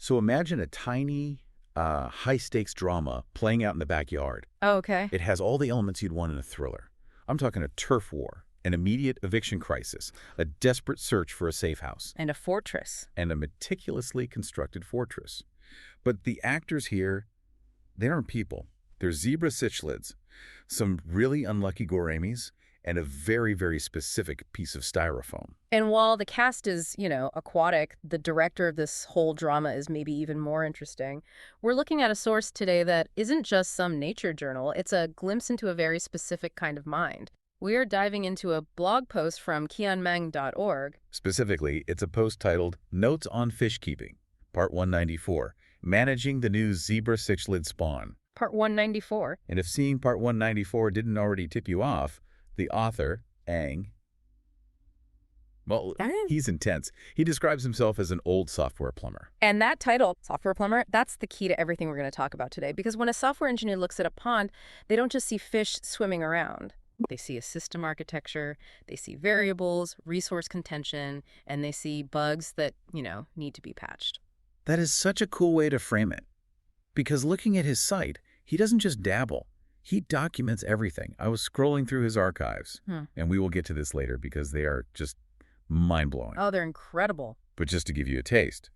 So imagine a tiny, high-stakes drama playing out in the backyard. Oh, okay. It has all the elements you'd want in a thriller. I'm talking a turf war, an immediate eviction crisis, a desperate search for a safe house, And a fortress. and a meticulously constructed fortress. But the actors here, they aren't people. They're Zebra Cichlids, some really unlucky Gouramis, and a very, very specific piece of styrofoam. And while the cast is, aquatic, the director of this whole drama is maybe even more interesting. We're looking at a source today that isn't just some nature journal. It's a glimpse into a very specific kind of mind. We are diving into a blog post from qianmeng.org. Specifically, it's a post titled Notes on Fishkeeping, Part 194, Managing the New Zebra Cichlid Spawn. Part 194. And if seeing Part 194 didn't already tip you off, the author, Ang, well, he's intense. He describes himself as an old software plumber. And that title, software plumber, that's the key to everything we're going to talk about today. Because when a software engineer looks at a pond, they don't just see fish swimming around. They see a system architecture, they see variables, resource contention, and they see bugs that, need to be patched. That is such a cool way to frame it. Because looking at his site, he doesn't just dabble. He documents everything. I was scrolling through his archives, and we will get to this later because they are just mind-blowing. Oh, they're incredible. But just to give you a taste,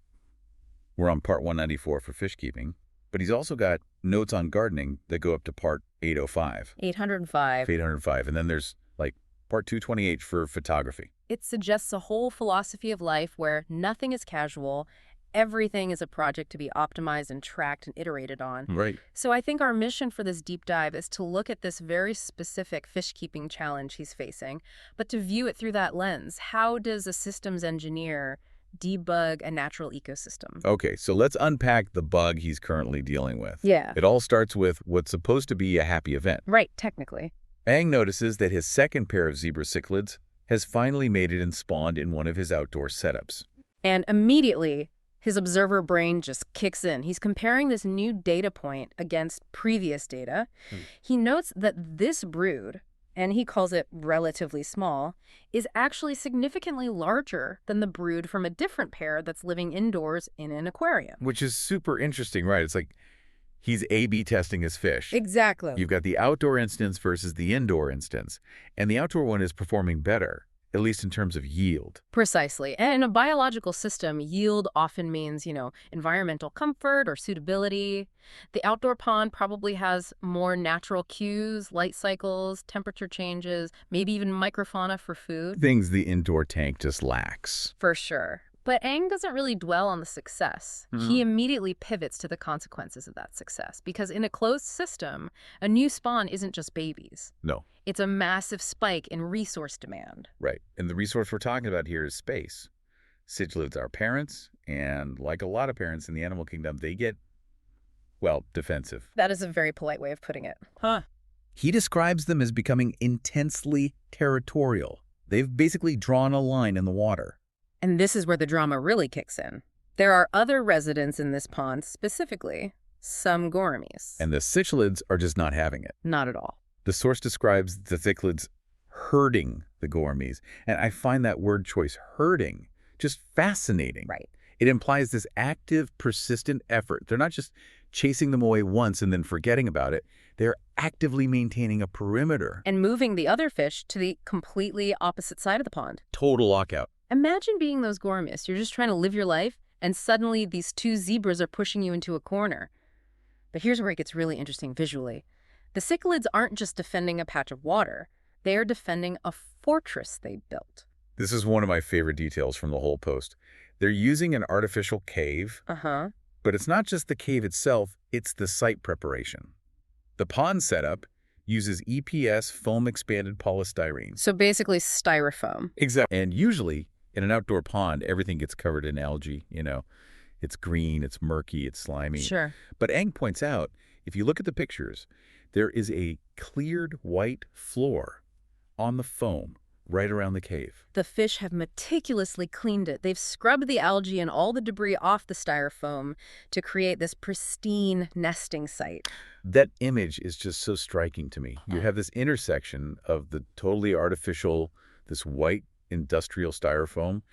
we're on Part 194 for Fishkeeping, but he's also got notes on gardening that go up to Part 805. 805. 805. And then there's, Part 228 for photography. It suggests a whole philosophy of life where nothing is casual. Everything is a project to be optimized and tracked and iterated on. Right. So I think our mission for this deep dive is to look at this very specific fish-keeping challenge he's facing, but to view it through that lens. How does a systems engineer debug a natural ecosystem? Okay, so let's unpack the bug he's currently dealing with. Yeah. It all starts with what's supposed to be a happy event. Right, technically. Ang notices that his second pair of zebra cichlids has finally made it and spawned in one of his outdoor setups. And immediately, his observer brain just kicks in. He's comparing this new data point against previous data. He notes that this brood, and he calls it relatively small, is actually significantly larger than the brood from a different pair that's living indoors in an aquarium. Which is super interesting, right? It's like he's A/B testing his fish. Exactly. You've got the outdoor instance versus the indoor instance, and the outdoor one is performing better, at least in terms of yield. Precisely. And in a biological system, yield often means, environmental comfort or suitability. The outdoor pond probably has more natural cues, light cycles, temperature changes, maybe even microfauna for food. Things the indoor tank just lacks. For sure. But Ang doesn't really dwell on the success. He immediately pivots to the consequences of that success. Because in a closed system, a new spawn isn't just babies. No. It's a massive spike in resource demand. Right. And the resource we're talking about here is space. Cichlids are parents, and like a lot of parents in the animal kingdom, they get, defensive. That is a very polite way of putting it. He describes them as becoming intensely territorial. They've basically drawn a line in the water. And this is where the drama really kicks in. There are other residents in this pond, specifically some Gouramis. And the cichlids are just not having it. Not at all. The source describes the cichlids herding the Gouramis. And I find that word choice, herding, just fascinating. Right. It implies this active, persistent effort. They're not just chasing them away once and then forgetting about it. They're actively maintaining a perimeter. And moving the other fish to the completely opposite side of the pond. Total lockout. Imagine being those Gouramis. You're just trying to live your life, and suddenly these two zebras are pushing you into a corner. But here's where it gets really interesting visually. The cichlids aren't just defending a patch of water. They are defending a fortress they built. This is one of my favorite details from the whole post. They're using an artificial cave, but it's not just the cave itself, it's the site preparation. The pond setup uses EPS foam expanded polystyrene. So basically styrofoam. Exactly. And usually in an outdoor pond, everything gets covered in algae, It's green, it's murky, it's slimy. Sure. But Ang points out, if you look at the pictures, there is a cleared white floor on the foam right around the cave. The fish have meticulously cleaned it. They've scrubbed the algae and all the debris off the styrofoam to create this pristine nesting site. That image is just so striking to me. You have this intersection of the totally artificial, this white industrial styrofoam,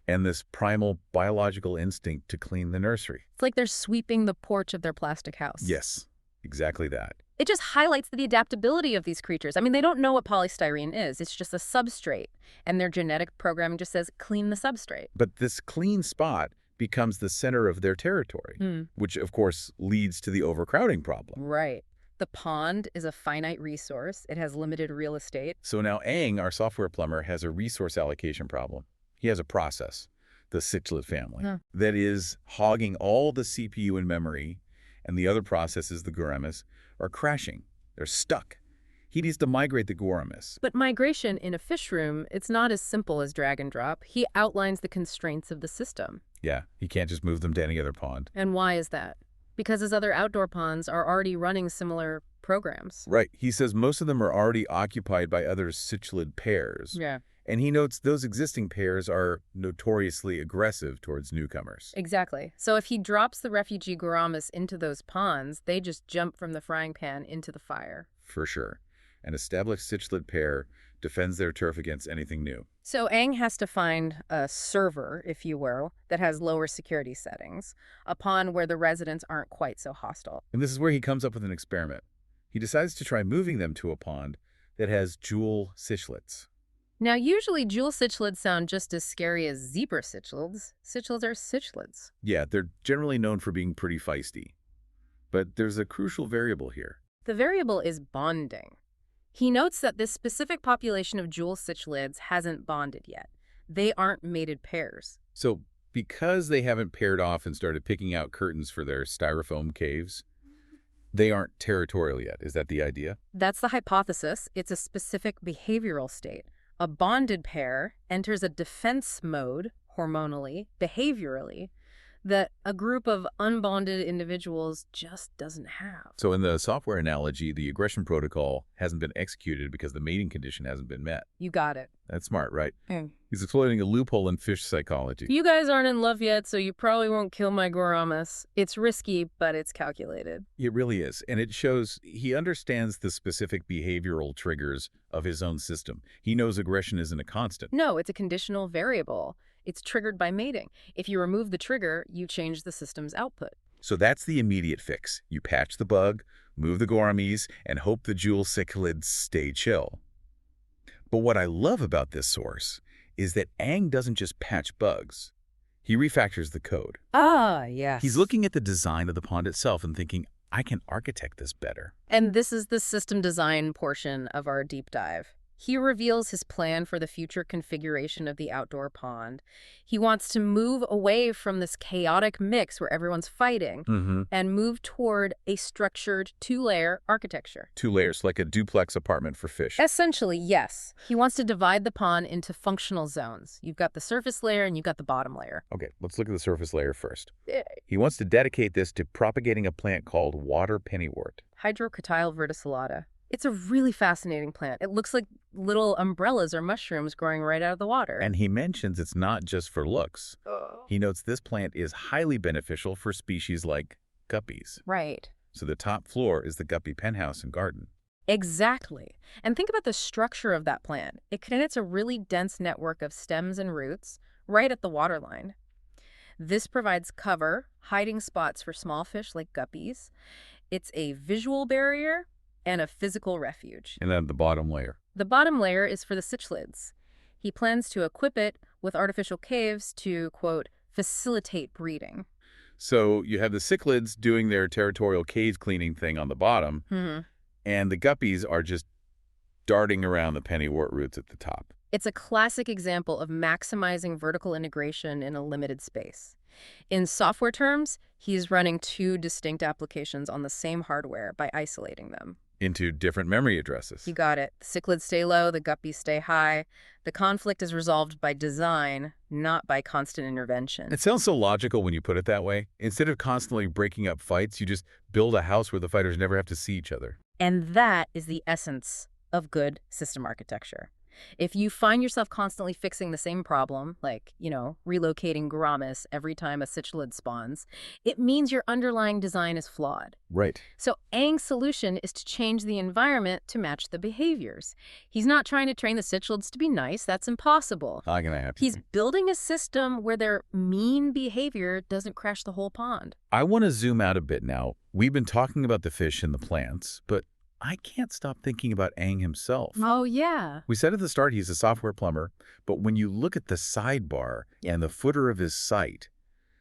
And this primal biological instinct to clean the nursery. It's like they're sweeping the porch of their plastic house. Yes, exactly that. It just highlights the adaptability of these creatures. I mean, they don't know what polystyrene is. It's just a substrate. And their genetic programming just says, clean the substrate. But this clean spot becomes the center of their territory, which, of course, leads to the overcrowding problem. Right. The pond is a finite resource. It has limited real estate. So now Aang, our software plumber, has a resource allocation problem. He has a process, the Cichlid family, that is hogging all the CPU and memory, and the other processes, the Gouramis, are crashing. They're stuck. He needs to migrate the Gouramis. But migration in a fish room, it's not as simple as drag and drop. He outlines the constraints of the system. Yeah, he can't just move them to any other pond. And why is that? Because his other outdoor ponds are already running similar programs. Right. He says most of them are already occupied by other Cichlid pairs. Yeah. And he notes those existing pairs are notoriously aggressive towards newcomers. Exactly. So if he drops the refugee Gouramis into those ponds, they just jump from the frying pan into the fire. For sure. An established Cichlid pair defends their turf against anything new. So Aang has to find a server, if you will, that has lower security settings, a pond where the residents aren't quite so hostile. And this is where he comes up with an experiment. He decides to try moving them to a pond that has jewel cichlids. Now, usually jewel cichlids sound just as scary as zebra cichlids. Cichlids are cichlids. Yeah, they're generally known for being pretty feisty. But there's a crucial variable here. The variable is bonding. He notes that this specific population of jewel cichlids hasn't bonded yet. They aren't mated pairs. So because they haven't paired off and started picking out curtains for their styrofoam caves, they aren't territorial yet. Is that the idea? That's the hypothesis. It's a specific behavioral state. A bonded pair enters a defense mode, hormonally, behaviorally, that a group of unbonded individuals just doesn't have. So in the software analogy, the aggression protocol hasn't been executed because the mating condition hasn't been met. You got it. That's smart, right? He's exploiting a loophole in fish psychology. You guys aren't in love yet, so you probably won't kill my Gouramis. It's risky, but it's calculated. It really is. And it shows he understands the specific behavioral triggers of his own system. He knows aggression isn't a constant. No, it's a conditional variable. It's triggered by mating. If you remove the trigger, you change the system's output. So that's the immediate fix. You patch the bug, move the Gouramis, and hope the jewel cichlids stay chill. But what I love about this source is that Aang doesn't just patch bugs. He refactors the code. Ah, yes. He's looking at the design of the pond itself and thinking, I can architect this better. And this is the system design portion of our deep dive. He reveals his plan for the future configuration of the outdoor pond. He wants to move away from this chaotic mix where everyone's fighting and move toward a structured two-layer architecture. 2 layers, like a duplex apartment for fish. Essentially, yes. He wants to divide the pond into functional zones. You've got the surface layer and you've got the bottom layer. Okay, let's look at the surface layer first. He wants to dedicate this to propagating a plant called Water Pennywort. Hydrocotyle verticillata. It's a really fascinating plant. It looks like little umbrellas or mushrooms growing right out of the water. And he mentions it's not just for looks. He notes this plant is highly beneficial for species like guppies. Right. So the top floor is the guppy penthouse and garden. Exactly. And think about the structure of that plant. It connects a really dense network of stems and roots right at the waterline. This provides cover, hiding spots for small fish like guppies. It's a visual barrier and a physical refuge. And then the bottom layer. The bottom layer is for the cichlids. He plans to equip it with artificial caves to, quote, facilitate breeding. So you have the cichlids doing their territorial cave cleaning thing on the bottom, and the guppies are just darting around the pennywort roots at the top. It's a classic example of maximizing vertical integration in a limited space. In software terms, he's running 2 distinct applications on the same hardware by isolating them. Into different memory addresses. You got it. The cichlids stay low, the guppies stay high. The conflict is resolved by design, not by constant intervention. It sounds so logical when you put it that way. Instead of constantly breaking up fights, you just build a house where the fighters never have to see each other. And that is the essence of good system architecture. If you find yourself constantly fixing the same problem, like, relocating Gouramis every time a Cichlid spawns, it means your underlying design is flawed. Right. So Aang's solution is to change the environment to match the behaviors. He's not trying to train the Cichlids to be nice. That's impossible. How can I help you? He's building a system where their mean behavior doesn't crash the whole pond. I want to zoom out a bit now. We've been talking about the fish and the plants, but I can't stop thinking about Aang himself. Oh, yeah. We said at the start he's a software plumber, but when you look at the sidebar and the footer of his site,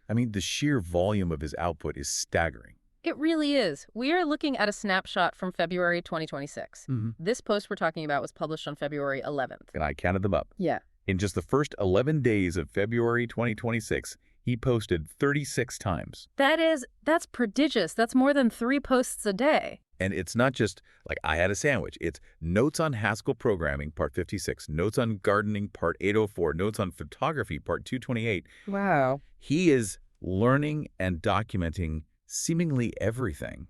I mean, the sheer volume of his output is staggering. It really is. We are looking at a snapshot from February 2026. This post we're talking about was published on February 11th. And I counted them up. Yeah. In just the first 11 days of February 2026, he posted 36 times. That's prodigious. That's more than 3 posts a day. And it's not just like I had a sandwich. It's notes on Haskell programming, part 56, notes on gardening, part 804, notes on photography, part 228. Wow. He is learning and documenting seemingly everything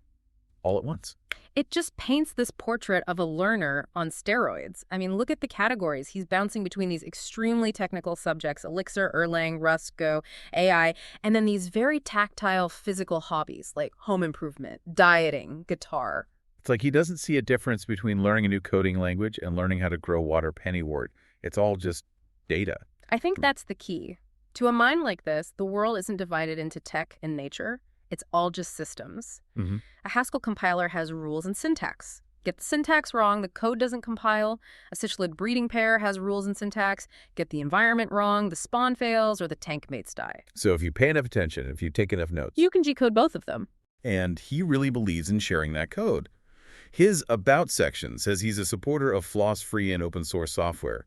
all at once. It just paints this portrait of a learner on steroids. I mean, look at the categories. He's bouncing between these extremely technical subjects, Elixir, Erlang, Rust, Go, AI, and then these very tactile physical hobbies like home improvement, dieting, guitar. It's like he doesn't see a difference between learning a new coding language and learning how to grow Water Pennywort. It's all just data. I think that's the key. To a mind like this, the world isn't divided into tech and nature. It's all just systems. A Haskell compiler has rules and syntax. Get the syntax wrong, the code doesn't compile. A Cichlid breeding pair has rules and syntax. Get the environment wrong, the spawn fails, or the tank mates die. So if you pay enough attention, if you take enough notes, you can G-code both of them. And he really believes in sharing that code. His About section says he's a supporter of floss-free and open-source software.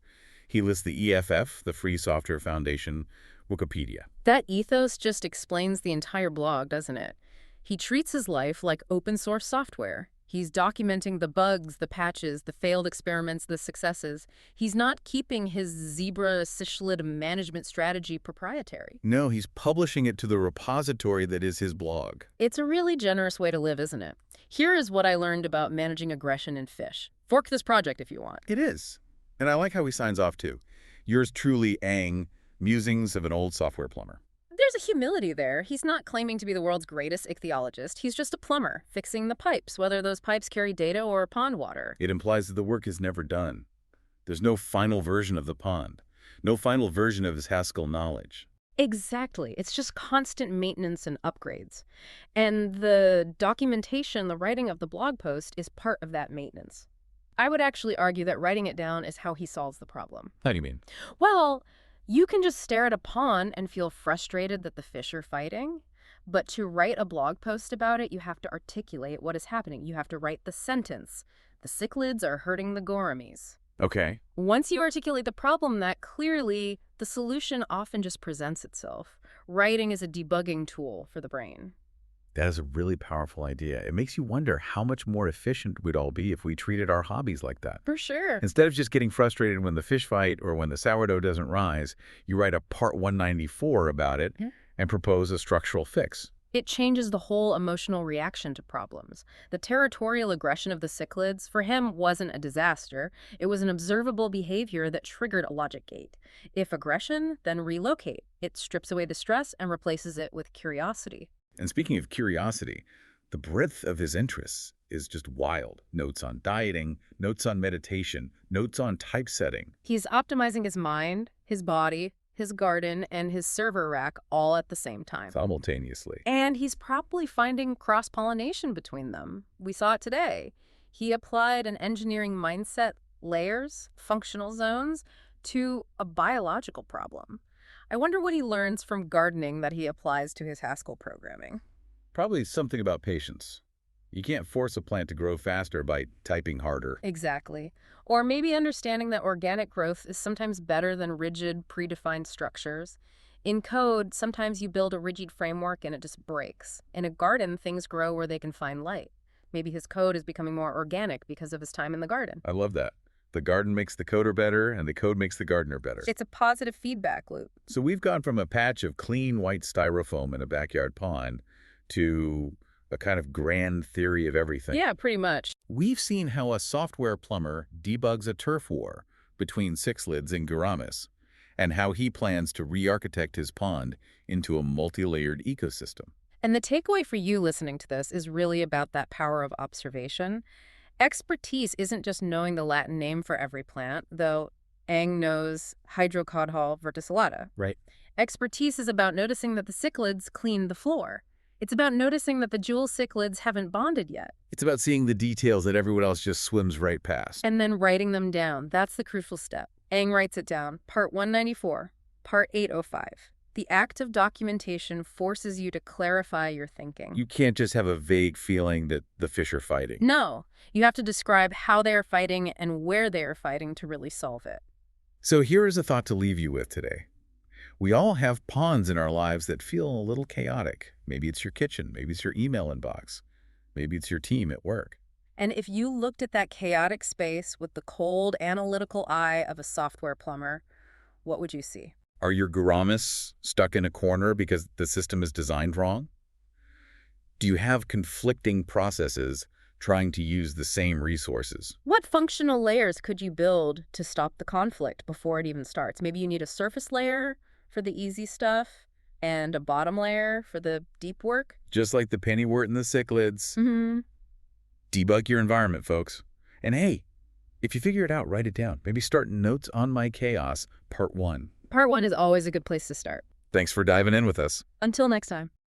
He lists the EFF, the Free Software Foundation, Wikipedia. That ethos just explains the entire blog, doesn't it? He treats his life like open-source software. He's documenting the bugs, the patches, the failed experiments, the successes. He's not keeping his Zebra Cichlid management strategy proprietary. No, he's publishing it to the repository that is his blog. It's a really generous way to live, isn't it? Here is what I learned about managing aggression in fish. Fork this project if you want. It is. And I like how he signs off, too. Yours truly, Aang, Musings of an Old Software Plumber. There's a humility there. He's not claiming to be the world's greatest ichthyologist. He's just a plumber, fixing the pipes, whether those pipes carry data or pond water. It implies that the work is never done. There's no final version of the pond, no final version of his Haskell knowledge. Exactly. It's just constant maintenance and upgrades. And the documentation, the writing of the blog post is part of that maintenance. I would actually argue that writing it down is how he solves the problem. How do you mean? Well, you can just stare at a pond and feel frustrated that the fish are fighting, but to write a blog post about it, you have to articulate what is happening. You have to write the sentence. The Cichlids are hurting the Gouramis. Okay. Once you articulate the problem that clearly, the solution often just presents itself. Writing is a debugging tool for the brain. That is a really powerful idea. It makes you wonder how much more efficient we'd all be if we treated our hobbies like that. For sure. Instead of just getting frustrated when the fish fight or when the sourdough doesn't rise, you write a part 194 about it and propose a structural fix. It changes the whole emotional reaction to problems. The territorial aggression of the Cichlids, for him, wasn't a disaster. It was an observable behavior that triggered a logic gate. If aggression, then relocate. It strips away the stress and replaces it with curiosity. And speaking of curiosity, the breadth of his interests is just wild. Notes on dieting, notes on meditation, notes on typesetting. He's optimizing his mind, his body, his garden, and his server rack all at the same time. Simultaneously. And he's probably finding cross-pollination between them. We saw it today. He applied an engineering mindset, layers, functional zones, to a biological problem. I wonder what he learns from gardening that he applies to his Haskell programming. Probably something about patience. You can't force a plant to grow faster by typing harder. Exactly. Or maybe understanding that organic growth is sometimes better than rigid, predefined structures. In code, sometimes you build a rigid framework and it just breaks. In a garden, things grow where they can find light. Maybe his code is becoming more organic because of his time in the garden. I love that. The garden makes the coder better, and the code makes the gardener better. It's a positive feedback loop. So we've gone from a patch of clean white styrofoam in a backyard pond to a kind of grand theory of everything. Yeah, pretty much. We've seen how a software plumber debugs a turf war, between Cichlids and Gouramis, and how he plans to re-architect his pond into a multi-layered ecosystem. And the takeaway for you listening to this is really about that power of observation. Expertise isn't just knowing the Latin name for every plant, though Ang knows Hydrocaudal verticillata. Right. Expertise is about noticing that the cichlids cleaned the floor. It's about noticing that the jewel cichlids haven't bonded yet. It's about seeing the details that everyone else just swims right past. And then writing them down. That's the crucial step. Ang writes it down. Part 194, Part 805. The act of documentation forces you to clarify your thinking. You can't just have a vague feeling that the fish are fighting. No, you have to describe how they are fighting and where they are fighting to really solve it. So here is a thought to leave you with today. We all have ponds in our lives that feel a little chaotic. Maybe it's your kitchen, maybe it's your email inbox, maybe it's your team at work. And if you looked at that chaotic space with the cold, analytical eye of a software plumber, what would you see? Are your Gouramis stuck in a corner because the system is designed wrong? Do you have conflicting processes trying to use the same resources? What functional layers could you build to stop the conflict before it even starts? Maybe you need a surface layer for the easy stuff and a bottom layer for the deep work? Just like the Pennywort and the Cichlids. Mm-hmm. Debug your environment, folks. And hey, if you figure it out, write it down. Maybe start Notes on My Chaos, Part 1. Part 1 is always a good place to start. Thanks for diving in with us. Until next time.